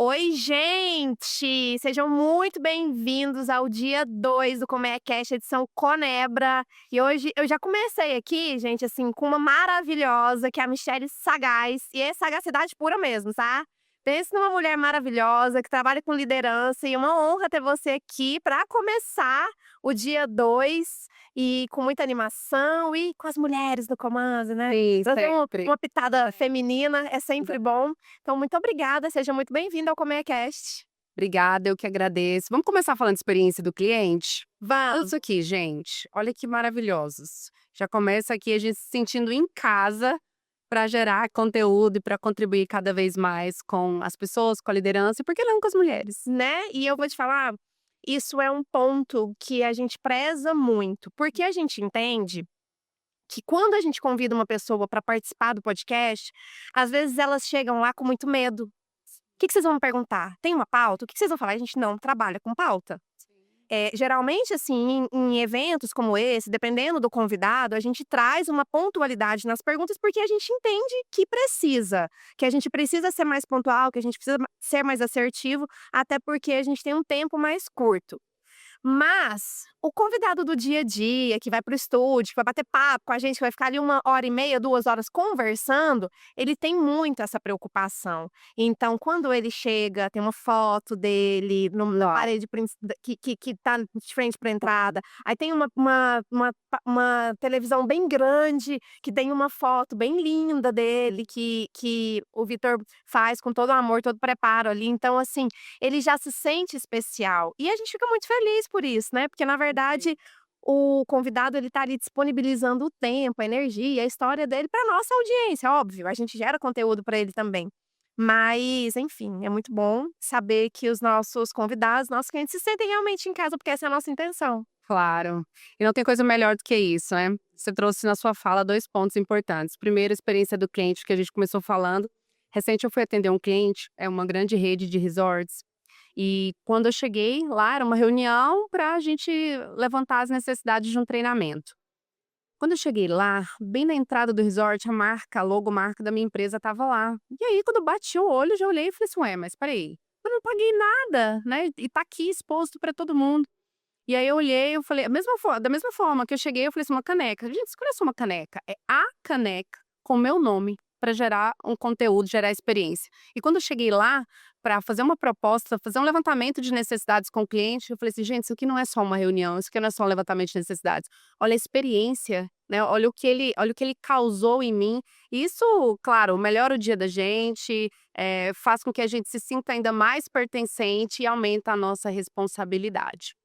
Oi, gente! Sejam muito bem-vindos ao dia 2 do Como é Cast, edição Conebra. E hoje eu já comecei aqui, gente, assim, com uma maravilhosa, que é a Michele Sagaz. E é sagacidade pura mesmo, tá? Pense numa mulher maravilhosa que trabalha com liderança e uma honra ter você aqui para começar o dia 2 e com muita animação e com as mulheres no comando, né? Sim, Trazer sempre. uma pitada feminina é sempre bom. Então, muito obrigada, seja muito bem-vindo ao Comercast. Obrigada, eu que agradeço. Vamos começar falando de experiência do cliente? Olha Vamos. isso aqui, gente. Olha que maravilhosos. Já começa aqui a gente se sentindo em casa para gerar conteúdo e para contribuir cada vez mais com as pessoas, com a liderança e por que não com as mulheres? Né? E eu vou te falar, isso é um ponto que a gente preza muito, porque a gente entende que quando a gente convida uma pessoa para participar do podcast, às vezes elas chegam lá com muito medo. O que vocês vão me perguntar? Tem uma pauta? O que vocês vão falar? A gente não trabalha com pauta. Geralmente, assim, em eventos como esse, dependendo do convidado, a gente traz uma pontualidade nas perguntas, porque a gente entende que a gente precisa ser mais pontual, que a gente precisa ser mais assertivo, até porque a gente tem um tempo mais curto. Mas o convidado do dia a dia, que vai para o estúdio, que vai bater papo com a gente, que vai ficar ali 1 hora e meia, 2 horas conversando, ele tem muito essa preocupação. Então, quando ele chega, tem uma foto dele na parede que tá de frente para a entrada, aí tem uma televisão bem grande, que tem uma foto bem linda dele, que o Vitor faz com todo o amor, todo o preparo ali. Então, assim, ele já se sente especial. E a gente fica muito feliz por isso, né, porque na verdade o convidado ele tá ali disponibilizando o tempo, a energia, a história dele para nossa audiência, óbvio, a gente gera conteúdo para ele também. Mas, enfim, é muito bom saber que os nossos convidados, nossos clientes se sentem realmente em casa, porque essa é a nossa intenção. Claro. E não tem coisa melhor do que isso, né? Você trouxe na sua fala 2 pontos importantes. Primeiro, a experiência do cliente, que a gente começou falando. Recente eu fui atender um cliente, é uma grande rede de resorts. E quando eu cheguei lá, era uma reunião para a gente levantar as necessidades de um treinamento. Quando eu cheguei lá, bem na entrada do resort, a logomarca da minha empresa estava lá. E aí, quando eu bati o olho, já olhei e falei assim: ué, mas peraí, eu não paguei nada, né? E tá aqui exposto para todo mundo. E aí eu olhei, eu falei, da mesma forma que eu cheguei, eu falei assim: uma caneca. Gente, escolha só uma caneca. É a caneca com o meu nome para gerar um conteúdo, gerar experiência. E quando eu cheguei lá para fazer uma proposta, fazer um levantamento de necessidades com o cliente, eu falei assim: gente, isso aqui não é só uma reunião, isso aqui não é só um levantamento de necessidades. Olha a experiência, né? Olha o que ele causou em mim. E isso, claro, melhora o dia da gente, faz com que a gente se sinta ainda mais pertencente e aumenta a nossa responsabilidade.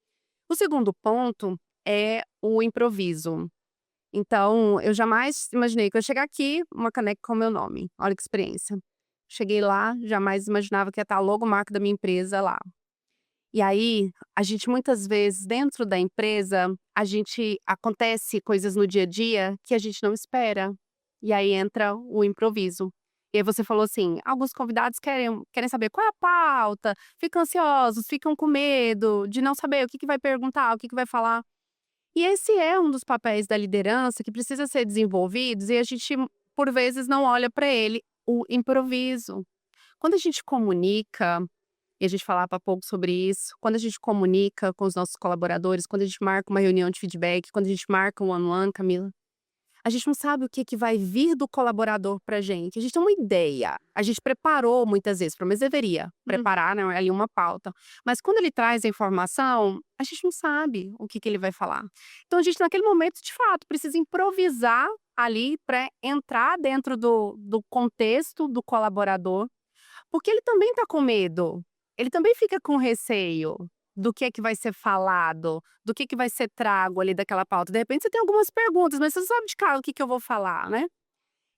O segundo ponto é o improviso. Então, eu jamais imaginei que eu ia chegar aqui, uma caneca com o meu nome. Olha que experiência. Cheguei lá, jamais imaginava que ia estar a logomarca da minha empresa lá. E aí, a gente muitas vezes, dentro da empresa, a gente acontece coisas no dia a dia que a gente não espera. E aí entra o improviso. E aí você falou assim: alguns convidados querem saber qual é a pauta, ficam ansiosos, ficam com medo de não saber o que vai perguntar, o que vai falar. E esse é um dos papéis da liderança que precisa ser desenvolvidos e a gente, por vezes, não olha para ele, o improviso. Quando a gente comunica, e a gente falava há pouco sobre isso, quando a gente comunica com os nossos colaboradores, quando a gente marca uma reunião de feedback, quando a gente marca um one-on-one, Camila, a gente não sabe o que vai vir do colaborador pra gente. A gente tem uma ideia. A gente preparou muitas vezes, pelo menos deveria preparar, né, ali uma pauta. Mas quando ele traz a informação, a gente não sabe o que ele vai falar. Então a gente, naquele momento, de fato, precisa improvisar ali para entrar dentro do contexto do colaborador, porque ele também está com medo. Ele também fica com receio do que vai ser falado, do que vai ser trago ali daquela pauta. De repente você tem algumas perguntas, mas você não sabe de cara o que eu vou falar, né.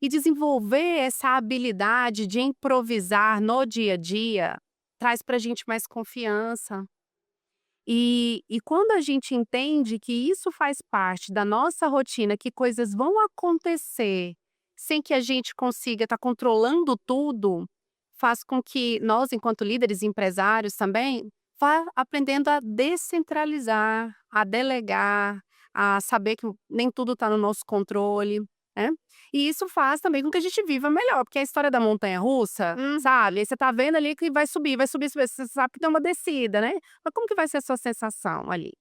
E desenvolver essa habilidade de improvisar no dia a dia, traz pra gente mais confiança. E quando a gente entende que isso faz parte da nossa rotina, que coisas vão acontecer sem que a gente consiga estar controlando tudo, faz com que nós, enquanto líderes e empresários também, vá aprendendo a descentralizar, a delegar, a saber que nem tudo está no nosso controle. né. E isso faz também com que a gente viva melhor, porque a história da montanha-russa, Hum. sabe, aí você tá vendo ali que vai subir, subir, você sabe que tem uma descida, né, mas como que vai ser a sua sensação ali?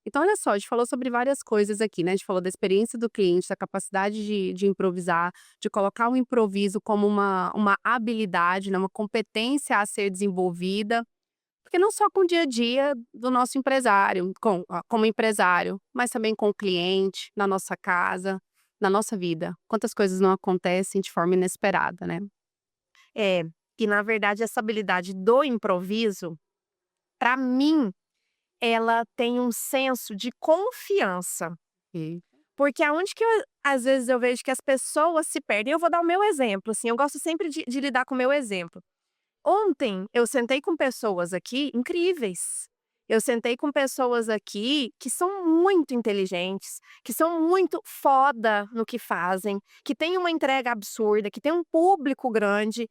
Então olha só, a gente falou sobre várias coisas aqui, né, a gente falou da experiência do cliente, da capacidade de improvisar, de colocar o improviso como uma habilidade, né, uma competência a ser desenvolvida, porque não só com o dia a dia do nosso empresário, como empresário, mas também com o cliente, na nossa casa, na nossa vida. Quantas coisas não acontecem de forma inesperada, né. É, e na verdade essa habilidade do improviso, para mim, ela tem um senso de confiança. E Porque aonde que às vezes eu vejo que as pessoas se perdem, eu vou dar o meu exemplo, assim, eu gosto sempre de lidar com o meu exemplo. Ontem eu sentei com pessoas aqui incríveis. Eu sentei com pessoas aqui que são muito inteligentes, que são muito foda no que fazem, que têm uma entrega absurda, que têm um público grande.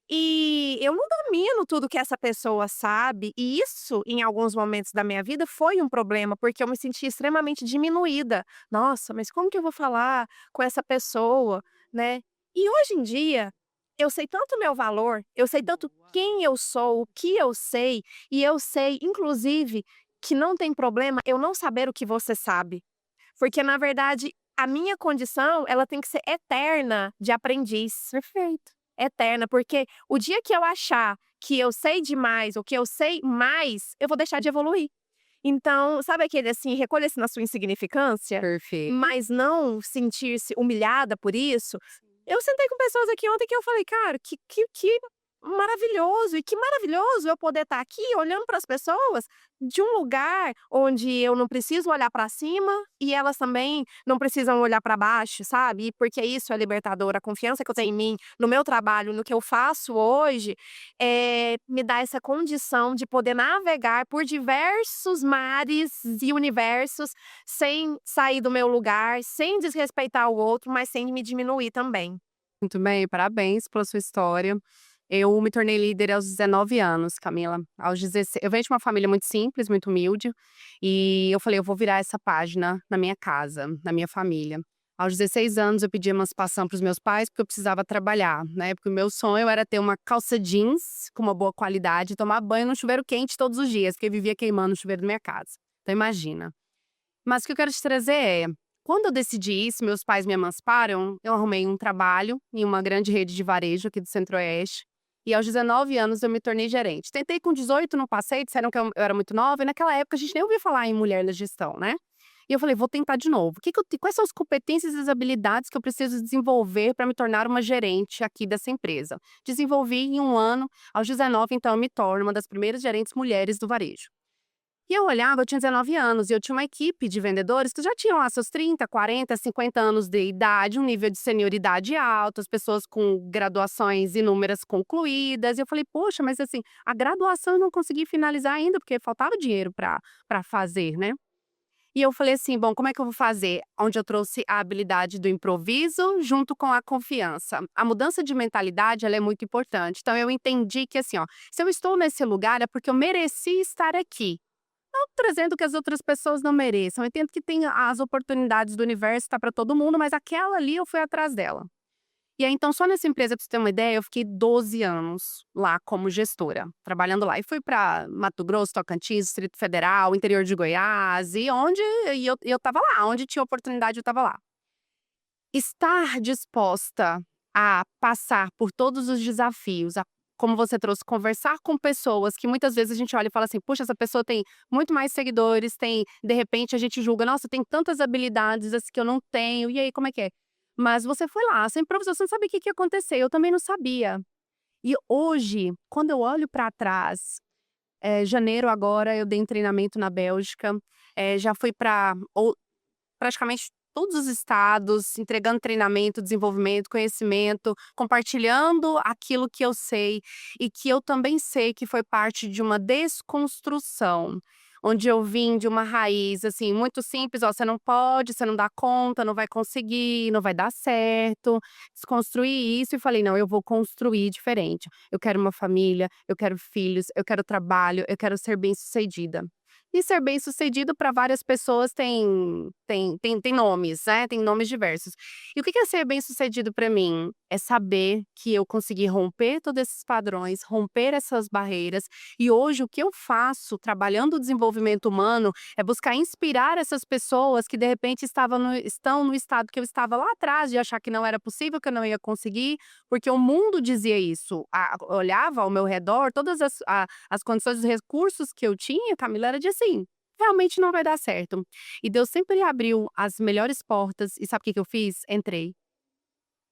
E eu não domino tudo que essa pessoa sabe, e isso, em alguns momentos da minha vida, foi um problema, porque eu me senti extremamente diminuída. "Nossa, mas como que eu vou falar com essa pessoa?", né. E hoje em dia, eu sei tanto o meu valor, eu sei tanto quem eu sou, o que eu sei, e eu sei, inclusive, que não tem problema eu não saber o que você sabe. Porque, na verdade, a minha condição, ela tem que ser eterna de aprendiz. perfeito. Eterna, porque o dia que eu achar que eu sei demais ou que eu sei mais, eu vou deixar de evoluir. Então, sabe aquele assim, recolha-se na sua insignificância, Perfeito. mas não sentir-se humilhada por isso? Eu sentei com pessoas aqui ontem que eu falei: "Cara, que maravilhoso, e que maravilhoso eu poder estar aqui olhando para as pessoas de um lugar onde eu não preciso olhar para cima e elas também não precisam olhar para baixo", sabe. Porque isso é libertador, a confiança que eu tenho em mim, no meu trabalho, no que eu faço hoje, me dá essa condição de poder navegar por diversos mares e universos, sem sair do meu lugar, sem desrespeitar o outro, mas sem me diminuir também. Muito bem, parabéns pela sua história. Eu me tornei líder aos 19 anos, Camila. Aos 16 eu venho de uma família muito simples, muito humilde, e eu falei: "Eu vou virar essa página na minha casa, na minha família". Aos 16 anos eu pedi emancipação para os meus pais, porque eu precisava trabalhar, né, porque o meu sonho era ter uma calça jeans com uma boa qualidade e tomar banho no chuveiro quente todos os dias, porque eu vivia queimando o chuveiro da minha casa. Então imagina. Mas o que eu quero te trazer é, quando eu decidi isso, meus pais me emanciparam, eu arrumei um trabalho em uma grande rede de varejo aqui do Centro-Oeste, e aos 19 anos eu me tornei gerente. Tentei com 18, não passei, disseram que eu era muito nova, e naquela época a gente nem ouvia falar em mulher na gestão, né. E eu falei: "Vou tentar de novo. O que que eu te Quais são as competências e as habilidades que eu preciso desenvolver para me tornar uma gerente aqui dessa empresa?". Desenvolvi em um ano, aos 19 então eu me torno uma das primeiras gerentes mulheres do varejo. E eu olhava, eu tinha 19 anos e eu tinha uma equipe de vendedores que já tinham lá seus 30, 40, 50 anos de idade, um nível de senioridade alto, as pessoas com graduações inúmeras concluídas. E eu falei: "Poxa, mas assim, a graduação eu não consegui finalizar ainda, porque faltava dinheiro para fazer, né". E eu falei assim: "Bom, como é que eu vou fazer?". Onde eu trouxe a habilidade do improviso junto com a confiança. A mudança de mentalidade, ela é muito importante. Então eu entendi que assim, ó, se eu estou nesse lugar é porque eu mereci estar aqui. Não trazendo que as outras pessoas não mereçam, eu entendo que tem as oportunidades do universo, tá para todo mundo, mas aquela ali eu fui atrás dela. E aí então só nessa empresa, pra você ter uma ideia, eu fiquei 12 anos lá como gestora, trabalhando lá. E fui para Mato Grosso, Tocantins, Distrito Federal, interior de Goiás, e eu estava lá, onde tinha oportunidade eu estava lá. Estar disposta a passar por todos os desafios, como você trouxe, conversar com pessoas que muitas vezes a gente olha e fala assim: "Puxa, essa pessoa tem muito mais seguidores, tem", de repente a gente julga: "Nossa, tem tantas habilidades assim que eu não tenho, e aí como é que é?". Mas você foi lá, você improvisou, você não sabia o que que ia acontecer, eu também não sabia. E hoje, quando eu olho para trás, janeiro agora eu dei um treinamento na Bélgica, já fui para praticamente todos os estados, entregando treinamento, desenvolvimento, conhecimento, compartilhando aquilo que eu sei e que eu também sei que foi parte de uma desconstrução, onde eu vim de uma raiz, assim, muito simples: "Ó, você não pode, você não dá conta, não vai conseguir, não vai dar certo". Desconstruí isso e falei: "Não, eu vou construir diferente. Eu quero uma família, eu quero filhos, eu quero trabalho, eu quero ser bem-sucedida". E ser bem-sucedido para várias pessoas tem nomes, né, tem nomes diversos. E o que é ser bem-sucedido para mim? É saber que eu consegui romper todos esses padrões, romper essas barreiras, e hoje o que eu faço trabalhando o desenvolvimento humano é buscar inspirar essas pessoas que de repente estão no estado que eu estava lá atrás, de achar que não era possível, que eu não ia conseguir, porque o mundo dizia isso. Olhava ao meu redor, todas as condições, os recursos que eu tinha, Camila, era de assim: realmente não vai dar certo. E Deus sempre abriu as melhores portas, e sabe o que que eu fiz?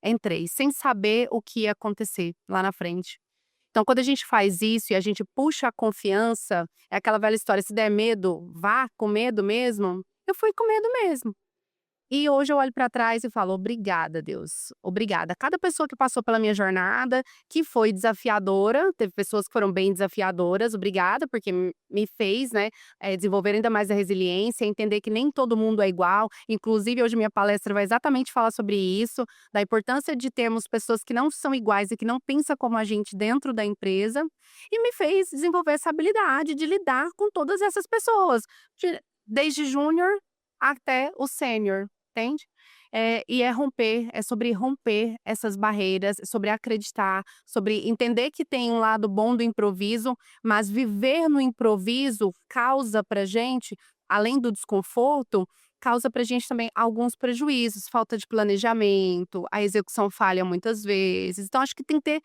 Entrei, sem saber o que ia acontecer lá na frente. Então, quando a gente faz isso e a gente puxa a confiança, é aquela velha história: se der medo, vá com medo mesmo. Eu fui com medo mesmo. E hoje eu olho para trás e falo: "Obrigada, Deus, obrigada". Cada pessoa que passou pela minha jornada, que foi desafiadora, teve pessoas que foram bem desafiadoras, obrigada, porque me fez, né, desenvolver ainda mais a resiliência, entender que nem todo mundo é igual. Inclusive, hoje minha palestra vai exatamente falar sobre isso, da importância de termos pessoas que não são iguais e que não pensam como a gente dentro da empresa, e me fez desenvolver essa habilidade de lidar com todas essas pessoas, desde júnior até o sênior. Entende? E é sobre romper essas barreiras, sobre acreditar, sobre entender que tem um lado bom do improviso, mas viver no improviso causa pra gente, além do desconforto, causa pra gente também alguns prejuízos, falta de planejamento, a execução falha muitas vezes. Então acho que tem que ter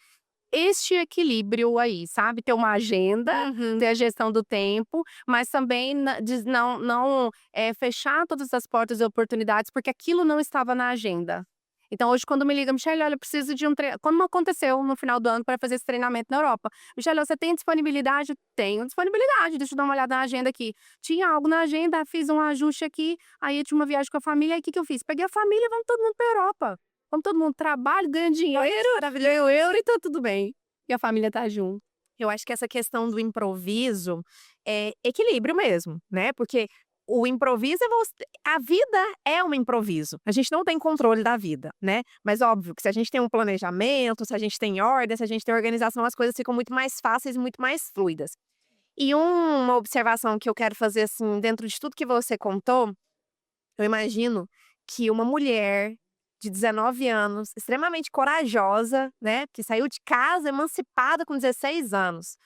este equilíbrio aí, sabe, ter uma agenda, Uhum. ter a gestão do tempo, mas também não fechar todas as portas e oportunidades, porque aquilo não estava na agenda. Então hoje quando me liga: "Michele, olha, eu preciso de um tre", como aconteceu no final do ano para fazer esse treinamento na Europa. "Michele, você tem disponibilidade?" "Tenho disponibilidade, deixa eu dar uma olhada na agenda aqui". Tinha algo na agenda, fiz um ajuste aqui, aí eu tinha uma viagem com a família, aí o que que eu fiz? Peguei a família e vamos todo mundo pra Europa. Vamos todo mundo, trabalho, ganha dinheiro, ganho euro e tá tudo bem. E a família tá junto. Eu acho que essa questão do improviso é equilíbrio mesmo, né, porque o improviso é a vida é um improviso, a gente não tem controle da vida, né, mas óbvio que se a gente tem um planejamento, se a gente tem ordem, se a gente tem organização, as coisas ficam muito mais fáceis e muito mais fluidas. E uma observação que eu quero fazer, assim, dentro de tudo que você contou, eu imagino que uma mulher de 19 anos, extremamente corajosa, né, que saiu de casa emancipada com 16 anos,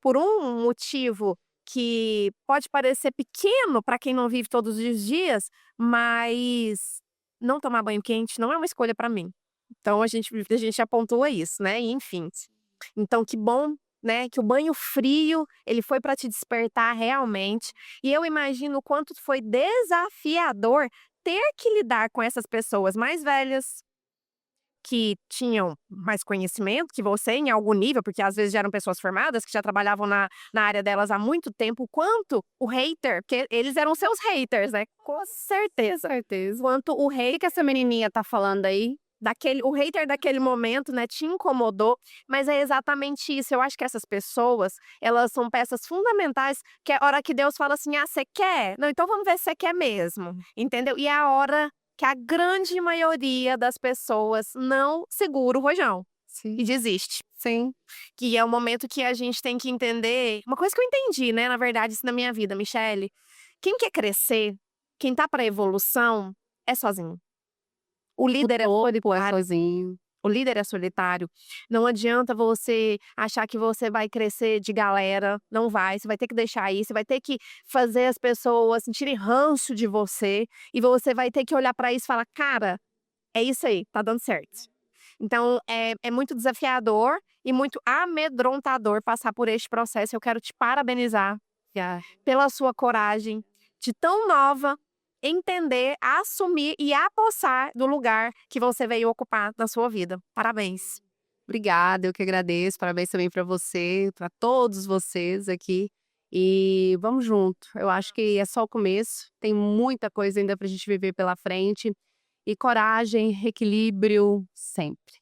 por um motivo que pode parecer pequeno para quem não vive todos os dias, mas não tomar banho quente não é uma escolha para mim. Então a gente já pontua isso, né, e enfim. Então que bom, né, que o banho frio, ele foi para te despertar realmente, e eu imagino o quanto foi desafiador ter que lidar com essas pessoas mais velhas, que tinham mais conhecimento que você em algum nível, porque às vezes já eram pessoas formadas, que já trabalhavam na área delas há muito tempo, quanto o hater, porque eles eram seus haters, né, com certeza. Certeza. Quanto o O que que essa menininha tá falando aí? o hater daquele momento, né, te incomodou, mas é exatamente isso, eu acho que essas pessoas, elas são peças fundamentais, que é a hora que Deus fala assim: "Ah, você quer? Não, então vamos ver se você quer mesmo", entendeu? E é a hora que a grande maioria das pessoas não segura o rojão Sim, e desiste, sim. que é o momento que a gente tem que entender uma coisa que eu entendi, né, na verdade, isso na minha vida, Michele, quem quer crescer, quem tá para evolução, é sozinho. O O líder é topo é solitário. sozinho. O líder é solitário. Não adianta você achar que você vai crescer de galera, não vai, você vai ter que deixar aí, você vai ter que fazer as pessoas sentirem ranço de você, e você vai ter que olhar pra isso e falar: "Cara, é isso aí, tá dando certo". Então é muito desafiador e muito amedrontador passar por este processo. Eu quero te parabenizar Yeah. pela sua coragem de tão nova entender, assumir e apossar do lugar que você veio ocupar na sua vida. Parabéns. Obrigada, eu que agradeço. Parabéns também para você, para todos vocês aqui. E vamos junto. Eu acho que é só o começo. Tem muita coisa ainda pra gente viver pela frente. E coragem, equilíbrio, sempre.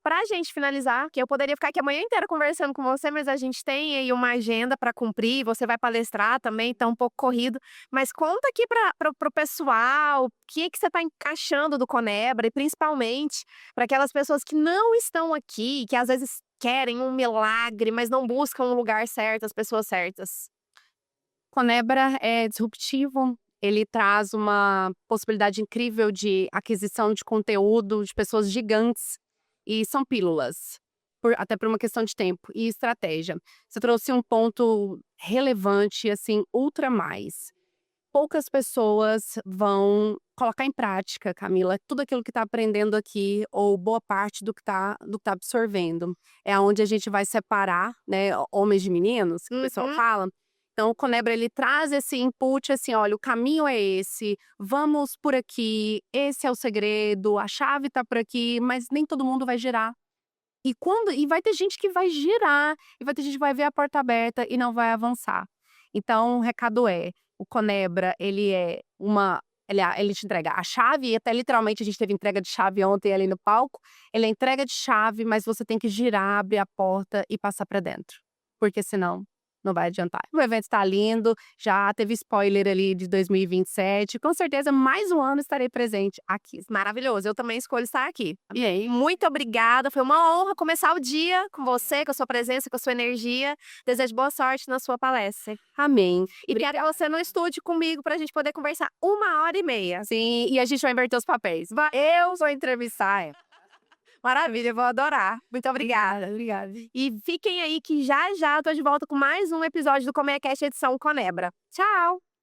Pra gente finalizar, que eu poderia ficar aqui a manhã inteira conversando com você, mas a gente tem aí uma agenda para cumprir, você vai palestrar também, tá um pouco corrido, mas conta aqui para o pessoal, o que você está encaixando do Conebra e principalmente para aquelas pessoas que não estão aqui, que às vezes querem um milagre, mas não buscam o lugar certo, as pessoas certas. Conebra é disruptivo, ele traz uma possibilidade incrível de aquisição de conteúdo de pessoas gigantes e são pílulas, até por uma questão de tempo e estratégia. Você trouxe um ponto relevante, assim, ultra mais. Poucas pessoas vão colocar em prática, Camila, tudo aquilo que está aprendendo aqui, ou boa parte do que tá absorvendo. É aonde a gente vai separar, né, homens de meninos, que o pessoal Uhum. fala. Então, o Conebra, ele traz esse input, assim, olha, o caminho é esse, vamos por aqui, esse é o segredo, a chave tá por aqui, mas nem todo mundo vai girar. E vai ter gente que vai girar, e vai ter gente que vai ver a porta aberta e não vai avançar. Então, o recado é, o Conebra, ele te entrega a chave, e até literalmente a gente teve entrega de chave ontem ali no palco. Ele é entrega de chave, mas você tem que girar, abrir a porta e passar pra dentro, porque senão não vai adiantar. O evento está lindo, já teve spoiler ali de 2027, com certeza mais um ano estarei presente aqui. Maravilhoso, eu também escolho estar aqui. E aí? Muito obrigada, foi uma honra começar o dia com você, com a sua presença, com a sua energia. Desejo boa sorte na sua palestra. Amém. E quero que você no estúdio comigo pra gente poder conversar 1h30. Sim, e a gente vai inverter os papéis. Eu vou entrevistar ela. Maravilha, eu vou adorar. Muito obrigada. Obrigada. E fiquem aí que já já eu tô de volta com mais um episódio do Comecast edição Conebra. Tchau!